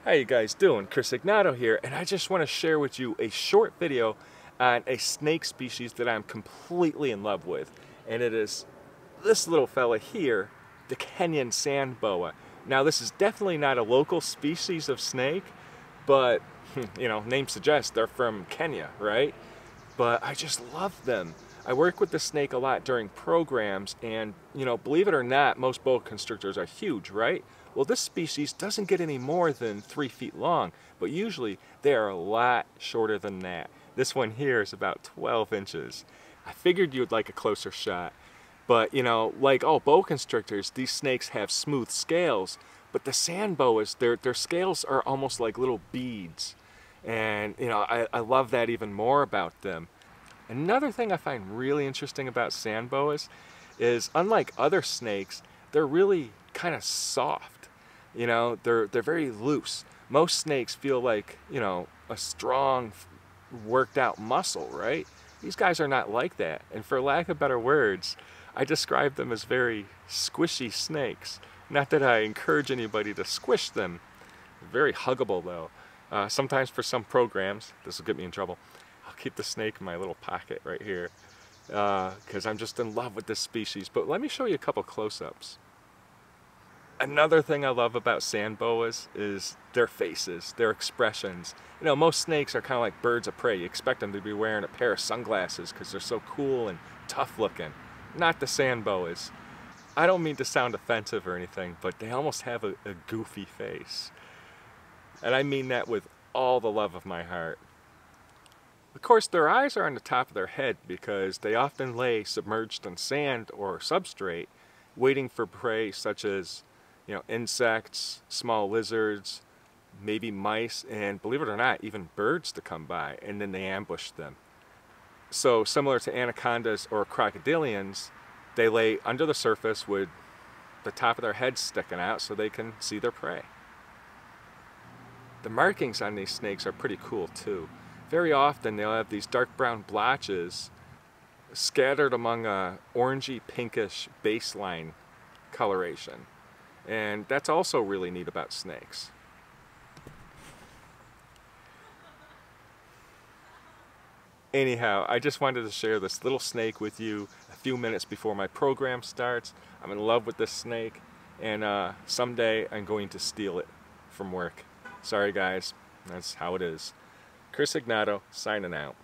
How you guys doing? Chris Ignato here, and I just want to share with you a short video on a snake species that I'm completely in love with, and it is this little fella here, the Kenyan Sand Boa. Now this is definitely not a local species of snake, but you know, name suggests they're from Kenya, right? But I just love them. I work with the snake a lot during programs, and you know, believe it or not, most boa constrictors are huge, right? Well, this species doesn't get any more than 3 feet long, but usually they are a lot shorter than that. This one here is about 12 inches. I figured you'd like a closer shot, but you know, like all boa constrictors, these snakes have smooth scales, but the sand boas, their scales are almost like little beads. And you know, I love that even more about them. Another thing I find really interesting about sand boas is, unlike other snakes, they're really kind of soft. You know, they're very loose. Most snakes feel like, you know, a strong, worked out muscle, right? These guys are not like that. And for lack of better words, I describe them as very squishy snakes. Not that I encourage anybody to squish them. Very huggable though. Sometimes for some programs, this will get me in trouble, I'll keep the snake in my little pocket right here because I'm just in love with this species. But let me show you a couple close-ups. Another thing I love about sand boas is their faces, their expressions. You know, most snakes are kind of like birds of prey. You expect them to be wearing a pair of sunglasses because they're so cool and tough looking. Not the sand boas. I don't mean to sound offensive or anything, but they almost have a goofy face. And I mean that with all the love of my heart. Of course, their eyes are on the top of their head because they often lay submerged in sand or substrate, waiting for prey such as, you know, insects, small lizards, maybe mice, and believe it or not, even birds to come by, and then they ambush them. So similar to anacondas or crocodilians, they lay under the surface with the top of their heads sticking out so they can see their prey. The markings on these snakes are pretty cool too. Very often they'll have these dark brown blotches scattered among a orangey pinkish baseline coloration. And that's also really neat about snakes. Anyhow, I just wanted to share this little snake with you a few minutes before my program starts. I'm in love with this snake, and someday I'm going to steal it from work. Sorry guys, that's how it is. Chris Ignato, signing out.